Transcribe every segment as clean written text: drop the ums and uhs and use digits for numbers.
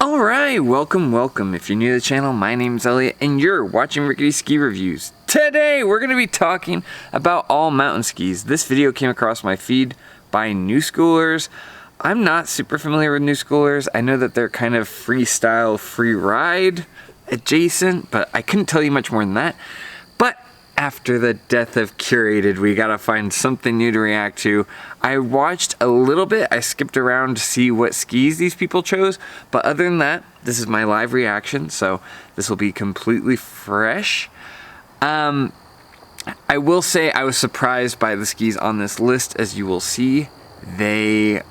Alright, welcome. If you're new to the channel, my name's Elliott and you're watching Rickety Ski Reviews. Today we're going to be talking about all mountain skis. This video came across my feed by Newschoolers. I'm not super familiar with Newschoolers. I know that they're kind of freestyle, free ride adjacent, but I couldn't tell you much more than that. But after the death of Curated, we gotta find something new to react to. I watched a little bit, I skipped around to see what skis these people chose, but other than that, this is my live reaction, so this will be completely fresh. I will say I was surprised by the skis on this list. As you will see, they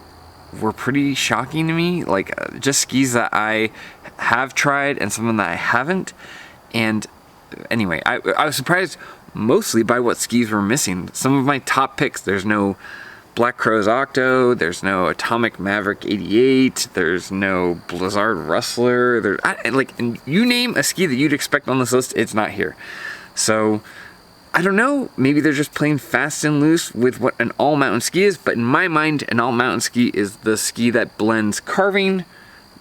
were pretty shocking to me, like just skis that I have tried and some of them that I haven't. And anyway, I was surprised mostly by what skis were missing. Some of my top picks, there's no Black Crow's Octo, there's no Atomic Maverick 88, there's no Blizzard Rustler, and you name a ski that you'd expect on this list, it's not here. So I don't know, maybe they're just playing fast and loose with what an all-mountain ski is, but in my mind, an all-mountain ski is the ski that blends carving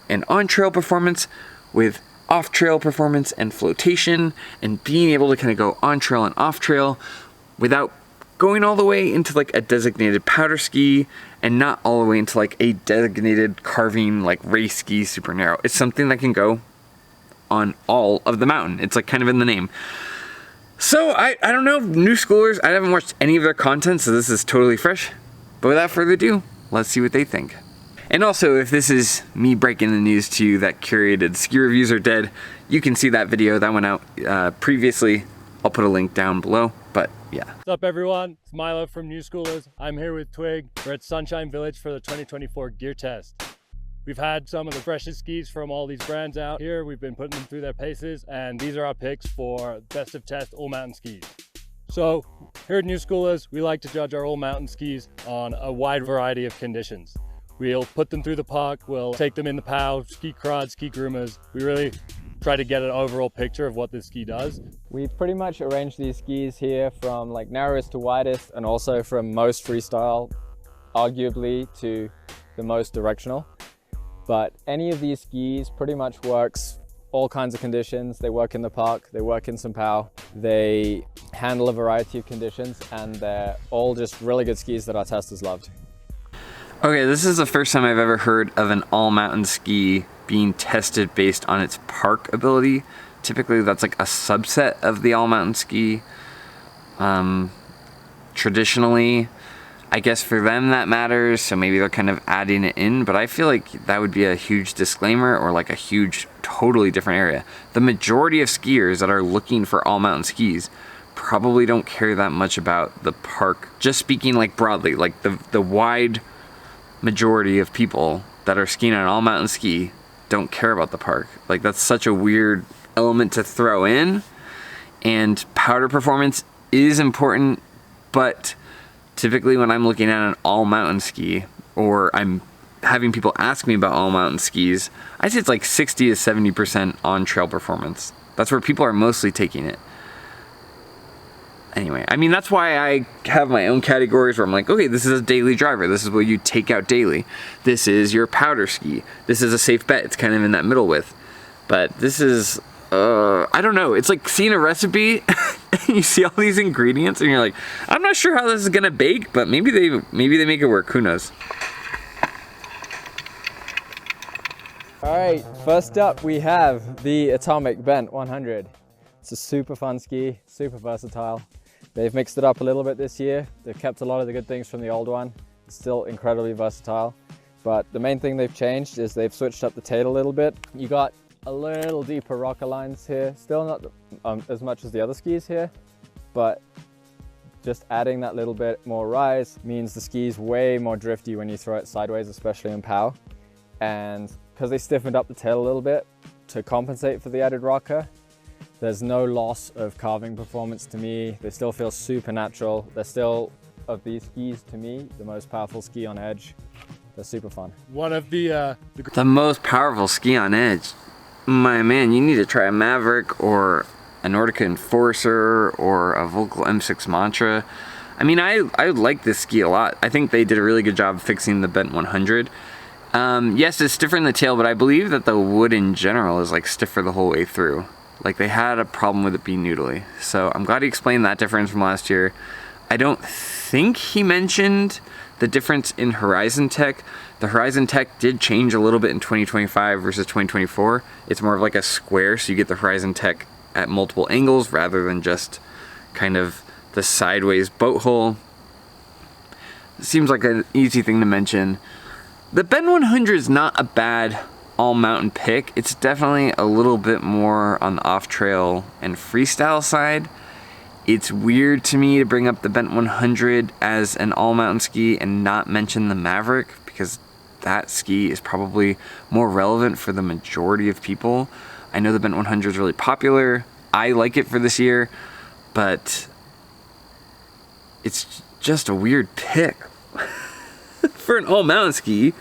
and on-trail performance with off-trail performance and flotation, and being able to kind of go on-trail and off-trail without going all the way into like a designated powder ski and not all the way into like a designated carving like race ski super narrow. It's something that can go on all of the mountain. It's like kind of in the name. So I don't know, Newschoolers, I haven't watched any of their content, so this is totally fresh. But without further ado, let's see what they think. And also, if this is me breaking the news to you that Curated ski reviews are dead, you can see that video that went out previously. I'll put a link down below, but yeah. What's up everyone, it's Milo from Newschoolers. I'm here with Twig. We're at Sunshine Village for the 2024 gear test. We've had some of the freshest skis from all these brands out here. We've been putting them through their paces, and these are our picks for best of test all mountain skis. So here at Newschoolers, we like to judge our all mountain skis on a wide variety of conditions. We'll put them through the park, we'll take them in the POW, ski crowd, ski groomers. We really try to get an overall picture of what this ski does. We pretty much arrange these skis here from like narrowest to widest, and also from most freestyle, arguably, to the most directional. But any of these skis pretty much works all kinds of conditions. They work in the park, they work in some POW, they handle a variety of conditions, and they're all just really good skis that our testers loved. Okay, this is the first time I've ever heard of an all-mountain ski being tested based on its park ability. Typically that's like a subset of the all-mountain ski. Traditionally, I guess for them that matters, so maybe they're kind of adding it in, but I feel like that would be a huge disclaimer or like a huge, totally different area. The majority of skiers that are looking for all-mountain skis probably don't care that much about the park. Just speaking like broadly, like the wide majority of people that are skiing on an all-mountain ski don't care about the park. Like, that's such a weird element to throw in, and powder performance is important, but typically when I'm looking at an all-mountain ski, or I'm having people ask me about all-mountain skis, I'd say it's like 60 to 70% on-trail performance. That's where people are mostly taking it. Anyway, I mean, that's why I have my own categories where I'm like, okay, this is a daily driver. This is what you take out daily. This is your powder ski. This is a safe bet. It's kind of in that middle width. But this is, I don't know. It's like seeing a recipe and you see all these ingredients and you're like, I'm not sure how this is gonna bake, but maybe they make it work. Who knows? All right, first up we have the Atomic Bent 100. It's a super fun ski, super versatile. They've mixed it up a little bit this year. They've kept a lot of the good things from the old one. It's still incredibly versatile. But the main thing they've changed is they've switched up the tail a little bit. You got a little deeper rocker lines here. Still not as much as the other skis here, but just adding that little bit more rise means the ski's way more drifty when you throw it sideways, especially in POW. And because they stiffened up the tail a little bit to compensate for the added rocker, there's no loss of carving performance to me. They still feel super natural. They're still, of these skis, to me, the most powerful ski on edge. They're super fun. One of the most powerful ski on edge. My man, you need to try a Maverick or a Nordica Enforcer or a Volcal M6 Mantra. I mean, I like this ski a lot. I think they did a really good job fixing the Bent 100. Yes, it's stiffer in the tail, but I believe that the wood in general is like stiffer the whole way through. Like they had a problem with it being noodly. So I'm glad he explained that difference from last year. I don't think he mentioned the difference in Horizon Tech. The Horizon Tech did change a little bit in 2025 versus 2024. It's more of like a square, so you get the Horizon Tech at multiple angles rather than just kind of the sideways boat hole. It seems like an easy thing to mention. The Bend 100 is not a bad all-mountain pick. It's definitely a little bit more on the off-trail and freestyle side. It's weird to me to bring up the Bent 100 as an all-mountain ski and not mention the Maverick, because that ski is probably more relevant for the majority of people. I know the Bent 100 is really popular. I like it for this year, but it's just a weird pick for an all-mountain ski.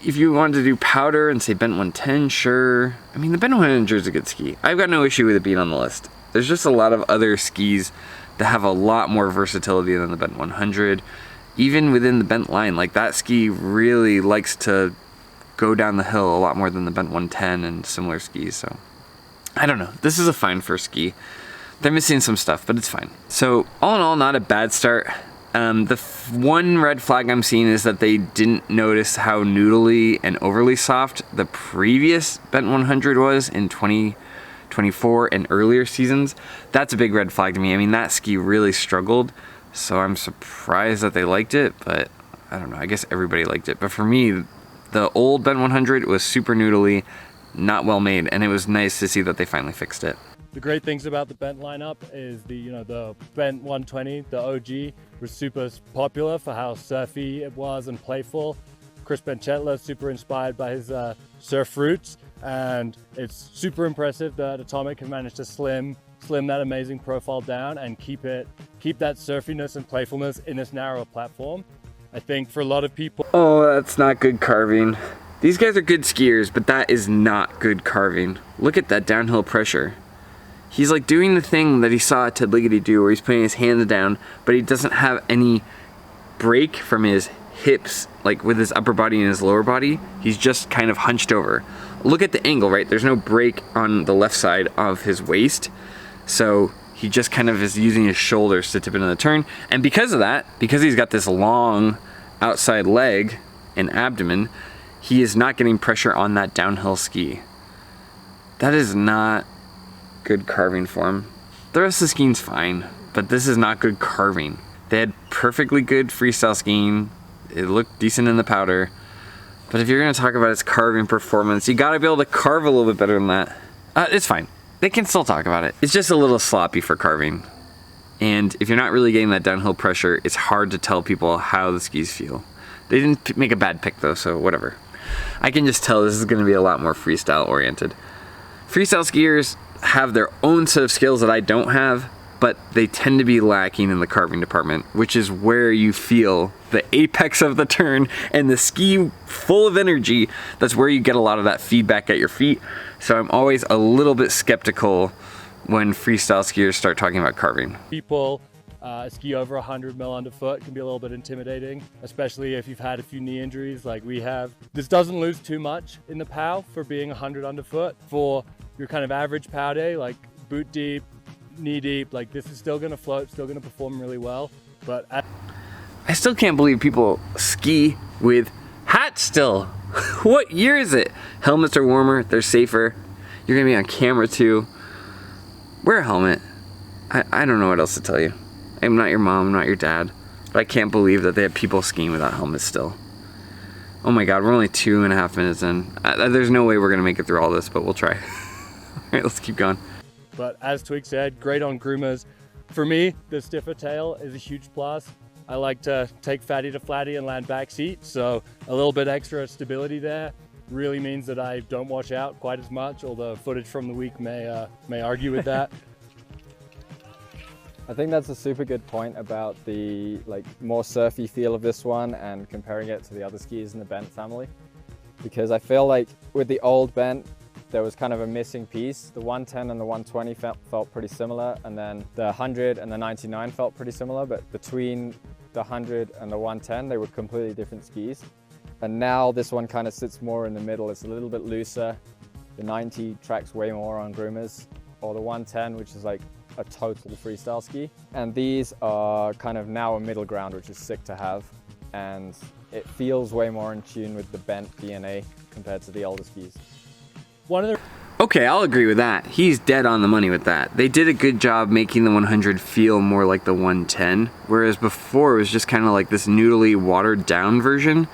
If you wanted to do powder and say Bent 110, sure. I mean, the Bent 100 is a good ski. I've got no issue with it being on the list. There's just a lot of other skis that have a lot more versatility than the Bent 100. Even within the Bent line, like that ski really likes to go down the hill a lot more than the Bent 110 and similar skis. So I don't know. This is a fine first ski. They're missing some stuff, but it's fine. So all in all, not a bad start. The one red flag I'm seeing is that they didn't notice how noodly and overly soft the previous Bent 100 was in 2024 and earlier seasons. That's a big red flag to me. I mean, that ski really struggled, so I'm surprised that they liked it, but I don't know. I guess everybody liked it. But for me, the old Bent 100 was super noodly, not well made, and it was nice to see that they finally fixed it. The great things about the Bent lineup is the Bent 120, the OG, was super popular for how surfy it was and playful. Chris Benchetla, super inspired by his surf roots, and it's super impressive that Atomic have managed to slim that amazing profile down and keep that surfiness and playfulness in this narrow platform. I think for a lot of people... Oh, that's not good carving. These guys are good skiers, but that is not good carving. Look at that downhill pressure. He's like doing the thing that he saw Ted Rickety do, where he's putting his hands down, but he doesn't have any break from his hips, like with his upper body and his lower body. He's just kind of hunched over. Look at the angle, right? There's no break on the left side of his waist. So he just kind of is using his shoulders to tip into the turn. And because of that, because he's got this long outside leg and abdomen, he is not getting pressure on that downhill ski. That is not good carving for him. The rest of the skiing's fine, but this is not good carving. They had perfectly good freestyle skiing. It looked decent in the powder. But if you're gonna talk about its carving performance, you gotta be able to carve a little bit better than that. It's fine. They can still talk about it. It's just a little sloppy for carving. And if you're not really getting that downhill pressure, it's hard to tell people how the skis feel. They didn't make a bad pick though, so whatever. I can just tell this is gonna be a lot more freestyle oriented. Freestyle skiers have their own set of skills that I don't have, but they tend to be lacking in the carving department, which is where you feel the apex of the turn and the ski full of energy. That's where you get a lot of that feedback at your feet. So I'm always a little bit skeptical when freestyle skiers start talking about carving. People ski over 100 mil underfoot can be a little bit intimidating, especially if you've had a few knee injuries like we have. This doesn't lose too much in the POW for being 100 underfoot. For your kind of average POW day, like boot deep, knee deep, like this is still gonna float, still gonna perform really well. But I still can't believe people ski with hats still. What year is it? Helmets are warmer, they're safer. You're gonna be on camera too. Wear a helmet. I don't know what else to tell you. I'm not your mom, I'm not your dad, but I can't believe that they have people skiing without helmets still. Oh my God, we're only 2.5 minutes in. There's no way we're gonna make it through all this, but we'll try. All right, let's keep going. But as Twig said, great on groomers. For me, the stiffer tail is a huge plus. I like to take fatty to flatty and land back seat, so a little bit extra stability there really means that I don't wash out quite as much, although footage from the week may argue with that. I think that's a super good point about the more surfy feel of this one and comparing it to the other skis in the Bent family. Because I feel like with the old Bent, there was kind of a missing piece. The 110 and the 120 felt pretty similar, and then the 100 and the 99 felt pretty similar, but between the 100 and the 110, they were completely different skis. And now this one kind of sits more in the middle. It's a little bit looser. The 90 tracks way more on groomers, or the 110, which is like a total freestyle ski. And these are kind of now a middle ground, which is sick to have. And it feels way more in tune with the bent DNA compared to the older skis. Okay, I'll agree with that. He's dead on the money with that. They did a good job making the 100 feel more like the 110, whereas before it was just kind of like this noodly, watered down version.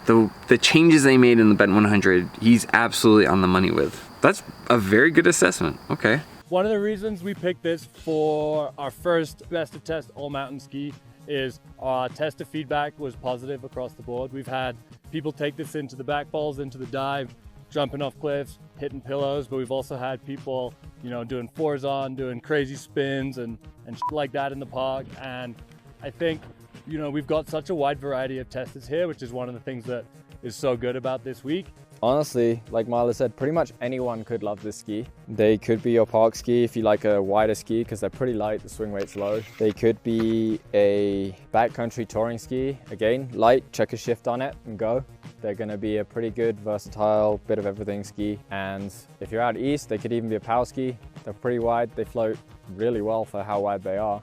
The changes they made in the bent 100, he's absolutely on the money with. That's a very good assessment. Okay. One of the reasons we picked this for our first best of test all mountain ski is our test of feedback was positive across the board. We've had people take this into the back falls, into the dive, jumping off cliffs, hitting pillows, but we've also had people, you know, doing fours on, doing crazy spins and shit like that in the park. And I think, you know, we've got such a wide variety of testers here, which is one of the things that is so good about this week. Honestly, like Milo said, pretty much anyone could love this ski. They could be your park ski if you like a wider ski because they're pretty light, the swing weight's low. They could be a backcountry touring ski, again, light, check a shift on it and go. They're gonna be a pretty good, versatile, bit of everything ski. And if you're out east, they could even be a power ski. They're pretty wide, they float really well for how wide they are.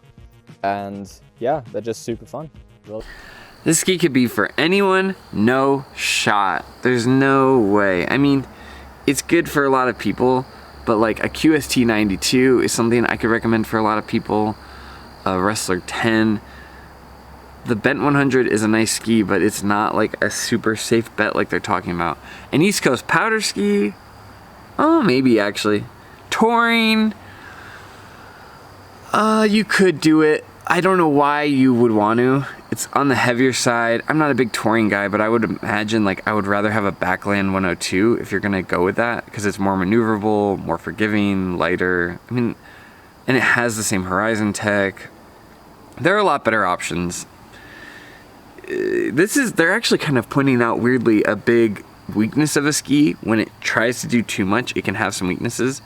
And yeah, they're just super fun. Really. This ski could be for anyone, no shot. There's no way. I mean, it's good for a lot of people, but like a QST 92 is something I could recommend for a lot of people. A Wrestler 10. The bent 100 is a nice ski, but it's not like a super safe bet like they're talking about. An East Coast powder ski, oh, maybe actually. Touring, you could do it. I don't know why you would want to. It's on the heavier side. I'm not a big touring guy, but I would imagine like I would rather have a Backland 102 if you're gonna go with that, because it's more maneuverable, more forgiving, lighter. I mean, and it has the same horizon tech. There are a lot better options. They're actually kind of pointing out weirdly a big weakness of a ski. When it tries to do too much, it can have some weaknesses.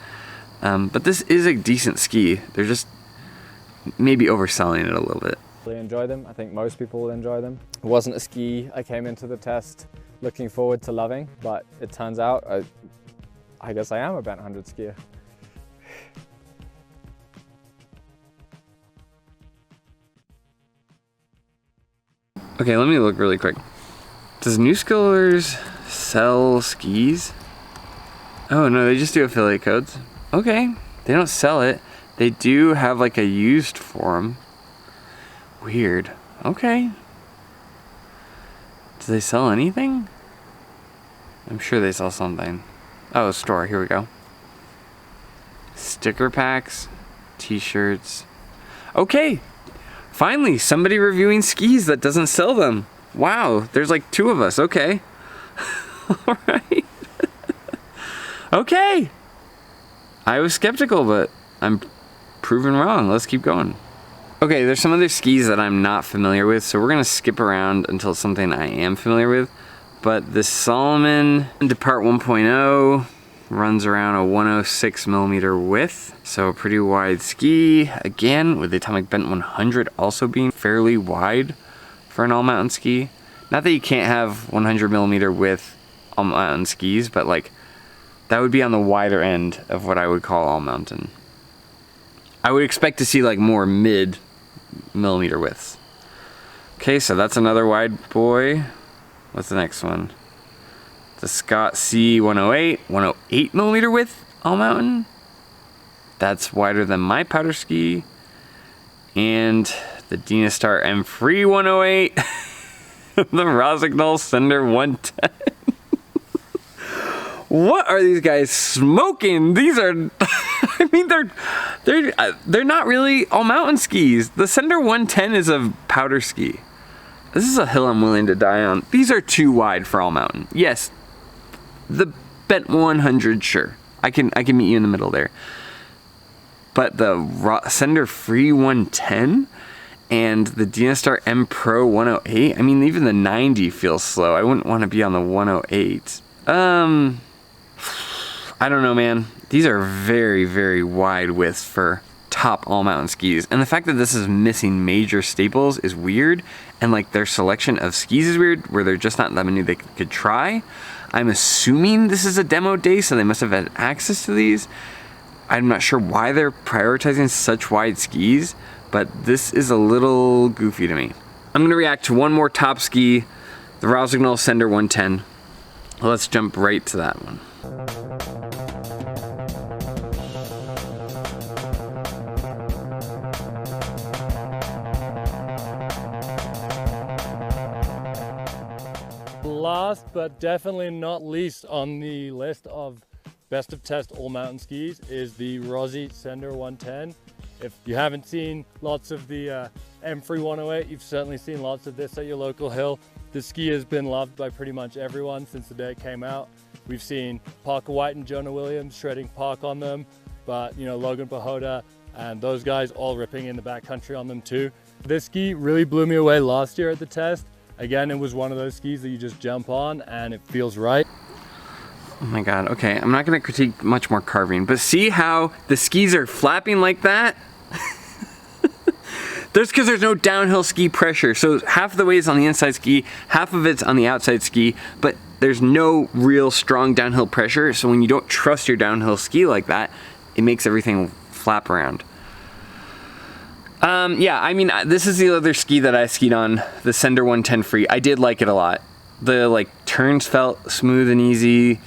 But this is a decent ski. They're just maybe overselling it a little bit. Really enjoy them. I think most people will enjoy them. It wasn't a ski I came into the test looking forward to loving, but it turns out I guess I am a bent 100 skier. Okay, let me look really quick. Does Newschoolers sell skis? Oh no, they just do affiliate codes. Okay, they don't sell it. They do have like a used form. Weird. Okay. Do they sell anything? I'm sure they sell something. Oh, store, here we go. Sticker packs, t-shirts. Okay, finally, somebody reviewing skis that doesn't sell them. Wow, there's like 2 of us, okay. All right. Okay. I was skeptical, but I'm proven wrong. Let's keep going. Okay, there's some other skis that I'm not familiar with, so we're gonna skip around until something I am familiar with. But the Salomon Depart 1.0 runs around a 106 millimeter width, so a pretty wide ski. Again, with the Atomic Bent 100 also being fairly wide for an all-mountain ski. Not that you can't have 100 millimeter width all-mountain skis, but like that would be on the wider end of what I would call all-mountain. I would expect to see like more mid-millimeter widths. Okay, so that's another wide boy. What's the next one? The Scott C108, 108 millimeter width all mountain. That's wider than my powder ski. And the Dynastar M Free 108, the Rossignol Cinder 110. What are these guys smoking? These are, I mean, they're not really all mountain skis. The Cinder 110 is a powder ski. This is a hill I'm willing to die on. These are too wide for all mountain. Yes, the Bent 100, sure. I can meet you in the middle there. But the Cinder Free 110 and the Dynastar M Pro 108, I mean, even the 90 feels slow. I wouldn't want to be on the 108. I don't know, man. These are very, very wide widths for top all mountain skis. And the fact that this is missing major staples is weird. And like their selection of skis is weird, where they're just not that many they could try. I'm assuming this is a demo day, so they must have had access to these. I'm not sure why they're prioritizing such wide skis, but this is a little goofy to me. I'm gonna react to one more top ski, the Rossignol Sender 110. Let's jump right to that one. Last but definitely not least on the list of best of test all mountain skis is the Rossi Sender 110. If you haven't seen lots of the M3 108, you've certainly seen lots of this at your local hill. This ski has been loved by pretty much everyone since the day it came out. We've seen Parker White and Jonah Williams shredding park on them, but you know, Logan Pahoda and those guys all ripping in the backcountry on them too. This ski really blew me away last year at the test. Again, it was one of those skis that you just jump on and it feels right. Oh my God, okay, I'm not gonna critique much more carving, but see how the skis are flapping like that? That's because there's no downhill ski pressure. So half of the weight is on the inside ski, half of it's on the outside ski, but there's no real strong downhill pressure. So when you don't trust your downhill ski like that, it makes everything flap around. Yeah, I mean, this is the other ski that I skied on, the Sender 110 Free. I did like it a lot. The like turns felt smooth and easy.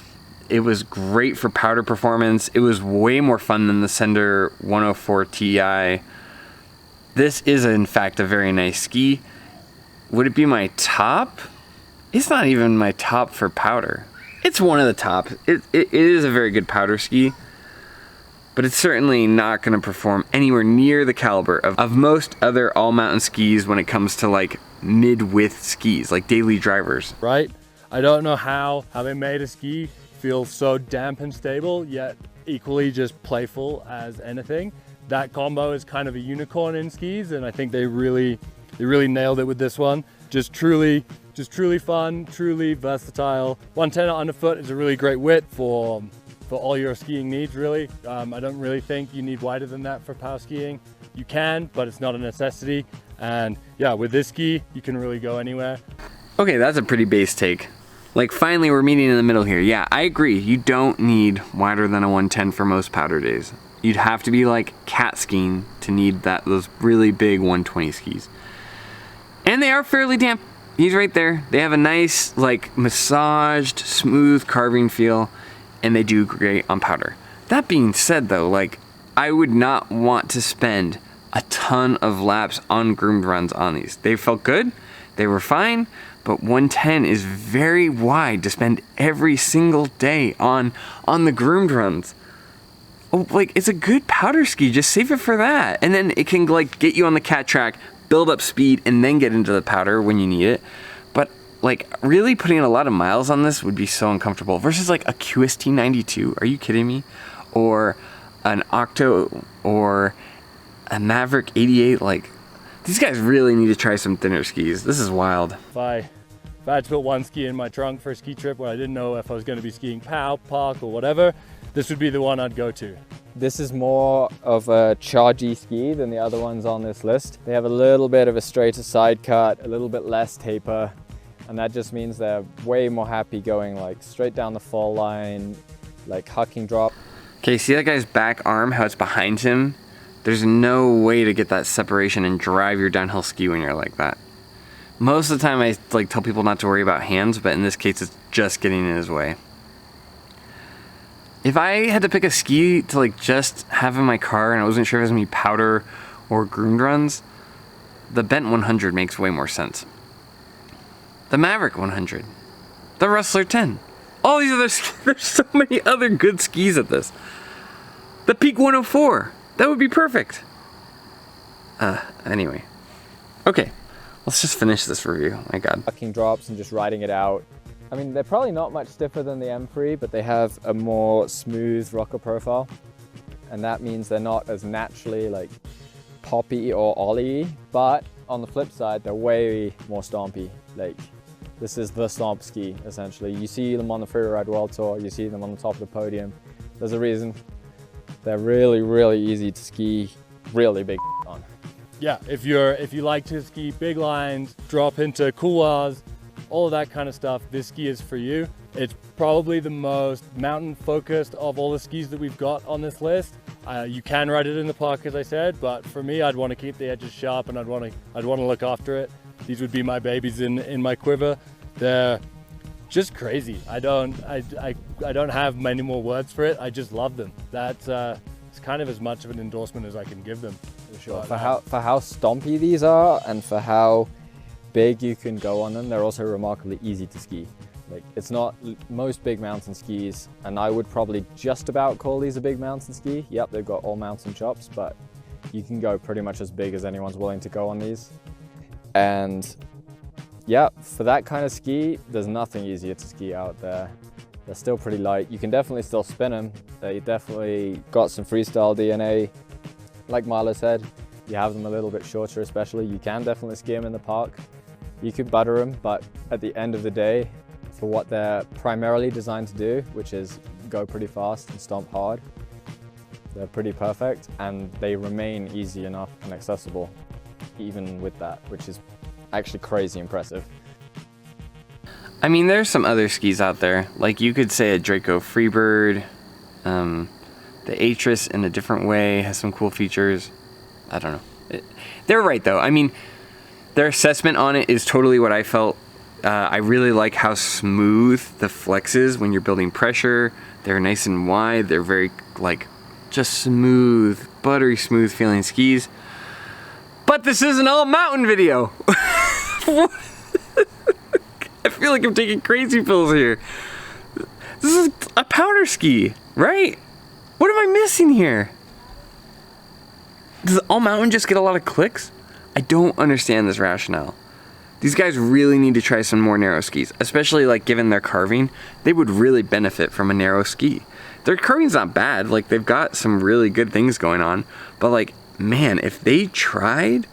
It was great for powder performance. It was way more fun than the Sender 104 Ti. This is in fact a very nice ski. Would it be my top? It's not even my top for powder. It's one of the top. It is a very good powder ski, but it's certainly not going to perform anywhere near the caliber of most other all mountain skis when it comes to like mid-width skis, like daily drivers. Right? I don't know how they made a ski feel so damp and stable, yet equally just playful as anything. That combo is kind of a unicorn in skis, and I think they really nailed it with this one. Just truly fun, truly versatile. 110 underfoot is a really great width for all your skiing needs, really. I don't really think you need wider than that for power skiing. You can, but it's not a necessity. And yeah, with this ski, you can really go anywhere. Okay, that's a pretty base take. Like finally we're meeting in the middle here. Yeah, I agree. You don't need wider than a 110 for most powder days. You'd have to be like cat skiing to need those really big 120 skis. And they are fairly damp. He's right there. They have a nice like massaged, smooth carving feel, and they do great on powder. That being said though, like I would not want to spend a ton of laps on groomed runs on these. They felt good, they were fine, but 110 is very wide to spend every single day on the groomed runs. Oh, like it's a good powder ski, just save it for that. And then it can like get you on the cat track, build up speed, and then get into the powder when you need it. But like really putting a lot of miles on this would be so uncomfortable versus like a QST 92. Are you kidding me? Or an Octo or a Maverick 88. Like these guys really need to try some thinner skis. This is wild. If I had to put one ski in my trunk for a ski trip where I didn't know if I was going to be skiing POW, park, or whatever, this would be the one I'd go to. This is more of a chargy ski than the other ones on this list. They have a little bit of a straighter side cut, a little bit less taper, and that just means they're way more happy going like straight down the fall line, like hucking drop. Okay, see that guy's back arm, how it's behind him? There's no way to get that separation and drive your downhill ski when you're like that. Most of the time I like tell people not to worry about hands, but in this case it's just getting in his way. If I had to pick a ski to like just have in my car and I wasn't sure if it was gonna be powder or groomed runs, the Bent 100 makes way more sense. The Maverick 100, the Rustler 10, all these other there's so many other good skis at this. The Peak 104, that would be perfect. Anyway, okay, let's just finish this review. My God. Hucking drops and just riding it out. I mean, they're probably not much stiffer than the M3, but they have a more smooth rocker profile. And that means they're not as naturally like poppy or ollie, but on the flip side, they're way more stompy. Like this is the stomp ski, essentially. You see them on the Freeride World Tour, you see them on the top of the podium. There's a reason. They're really, really easy to ski really big on. Yeah, if you like to ski big lines, drop into couloirs, all of that kind of stuff, this ski is for you. It's probably the most mountain focused of all the skis that we've got on this list. You can ride it in the park, as I said, but for me, I'd want to keep the edges sharp and I'd want to look after it. These would be my babies in my quiver. They're just crazy. I don't have many more words for it. I just love them. That's it's kind of as much of an endorsement as I can give them. For sure. For how stompy these are and for how big you can go on them, they're also remarkably easy to ski. Like, it's not most big mountain skis, and I would probably just about call these a big mountain ski. Yep, they've got all mountain chops, but you can go pretty much as big as anyone's willing to go on these. And yeah, for that kind of ski, there's nothing easier to ski out there. They're still pretty light. You can definitely still spin them. They definitely got some freestyle DNA. Like Milo said, you have them a little bit shorter especially, you can definitely ski them in the park. You could butter them, but at the end of the day, for what they're primarily designed to do, which is go pretty fast and stomp hard, they're pretty perfect, and they remain easy enough and accessible even with that, which is actually crazy impressive. I mean, there's some other skis out there. Like, you could say a Draco Freebird, the Atris in a different way has some cool features. I don't know. They're right though. I mean, their assessment on it is totally what I felt. I really like how smooth the flex is when you're building pressure. They're nice and wide. They're very, like, just smooth, buttery smooth feeling skis. But this is an all mountain video. I feel like I'm taking crazy pills here. This is a powder ski, right? What am I missing here? Does all mountain just get a lot of clicks? I don't understand this rationale. These guys really need to try some more narrow skis, especially like given their carving. They would really benefit from a narrow ski. Their carving's not bad, like they've got some really good things going on, but like, man, if they tried,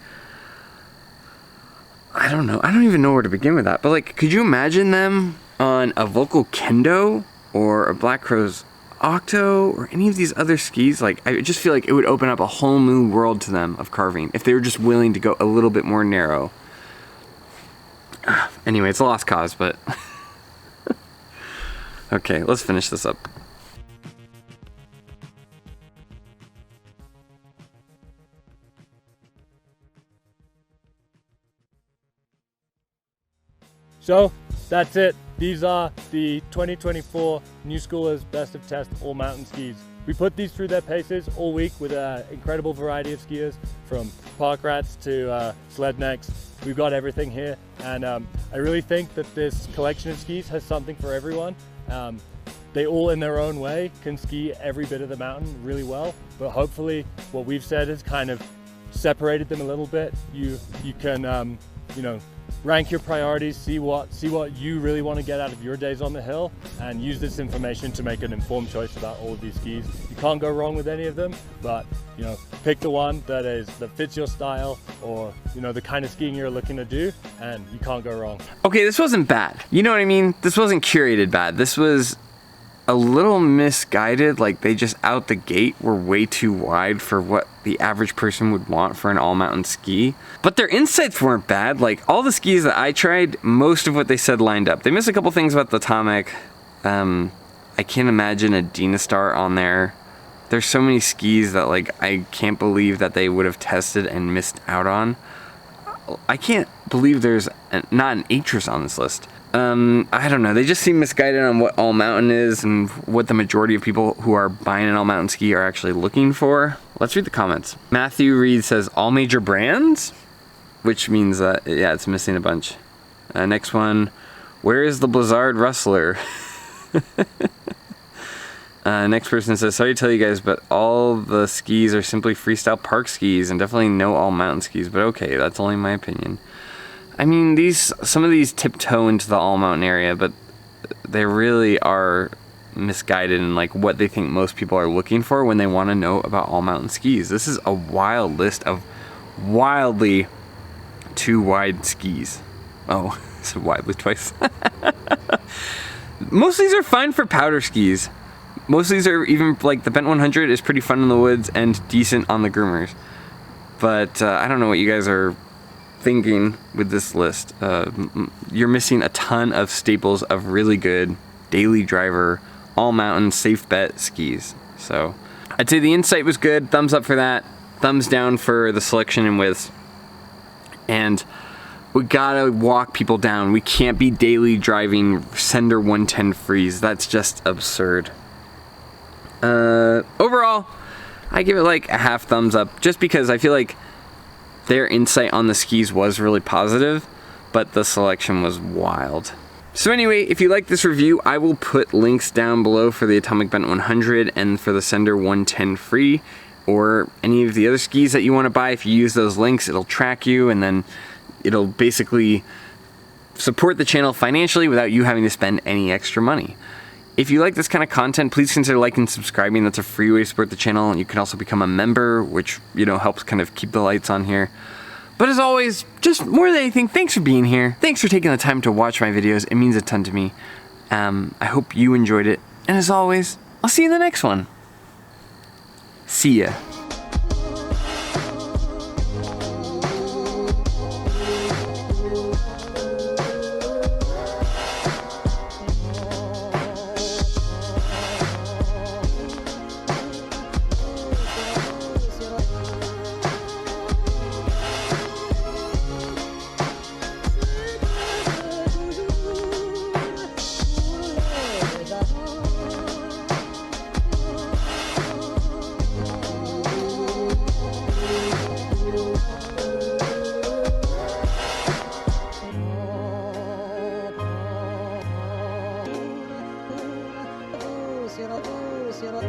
I don't know, I don't even know where to begin with that, but like, could you imagine them on a Vocal Kendo or a Black Crow's Octo or any of these other skis? Like, I just feel like it would open up a whole new world to them of carving if they were just willing to go a little bit more narrow. Anyway, it's a lost cause, but okay, let's finish this up. So that's it. These are the 2024 Newschoolers Best of Test All Mountain Skis. We put these through their paces all week with an incredible variety of skiers, from park rats to sled necks. We've got everything here, and I really think that this collection of skis has something for everyone. They all, in their own way, can ski every bit of the mountain really well, but hopefully what we've said has kind of separated them a little bit. You can you know, rank your priorities, see what you really want to get out of your days on the hill, and use this information to make an informed choice about all of these skis. You can't go wrong with any of them, but you know, pick the one that fits your style, or you know, the kind of skiing you're looking to do, and you can't go wrong. Okay, this wasn't bad. You know what I mean? This wasn't curated bad. This was a little misguided. Like, they just out the gate were way too wide for what the average person would want for an all mountain ski. But their insights weren't bad. Like, all the skis that I tried, most of what they said lined up. They missed a couple things about the Atomic. I can't imagine a Dynastar on there. There's so many skis that, like, I can't believe that they would have tested and missed out on. I can't believe there's not an Atris on this list. I don't know, they just seem misguided on what all mountain is and what the majority of people who are buying an all mountain ski are actually looking for. Let's read the comments. Matthew Reed says all major brands, which means that, yeah, it's missing a bunch. Next one, where is the Blizzard Rustler? Next person says, sorry to tell you guys, but all the skis are simply freestyle park skis and definitely no all mountain skis, but okay, that's only my opinion. I mean, some of these tiptoe into the all mountain area, but they really are misguided in like what they think most people are looking for when they want to know about all mountain skis. This is a wild list of wildly too wide skis. Oh, I said widely twice. Most of these are fine for powder skis. Most of these are even, like, the Bent 100 is pretty fun in the woods and decent on the groomers. But I don't know what you guys are thinking with this list. You're missing a ton of staples of really good daily driver, all mountain, safe bet skis. So I'd say the Insight was good. Thumbs up for that. Thumbs down for the selection and widths. And we gotta walk people down. We can't be daily driving Sender 110 frees. That's just absurd. Overall, I give it like a half thumbs up, just because I feel like their insight on the skis was really positive, but the selection was wild. So anyway, if you like this review, I will put links down below for the Atomic Bent 100 and for the Sender 110 free, or any of the other skis that you want to buy. If you use those links, it'll track you, and then it'll basically support the channel financially without you having to spend any extra money. If you like this kind of content, please consider liking and subscribing. That's a free way to support the channel. You can also become a member, which, you know, helps kind of keep the lights on here. But as always, just more than anything, thanks for being here. Thanks for taking the time to watch my videos. It means a ton to me. I hope you enjoyed it. And as always, I'll see you in the next one. See ya. Rossignol.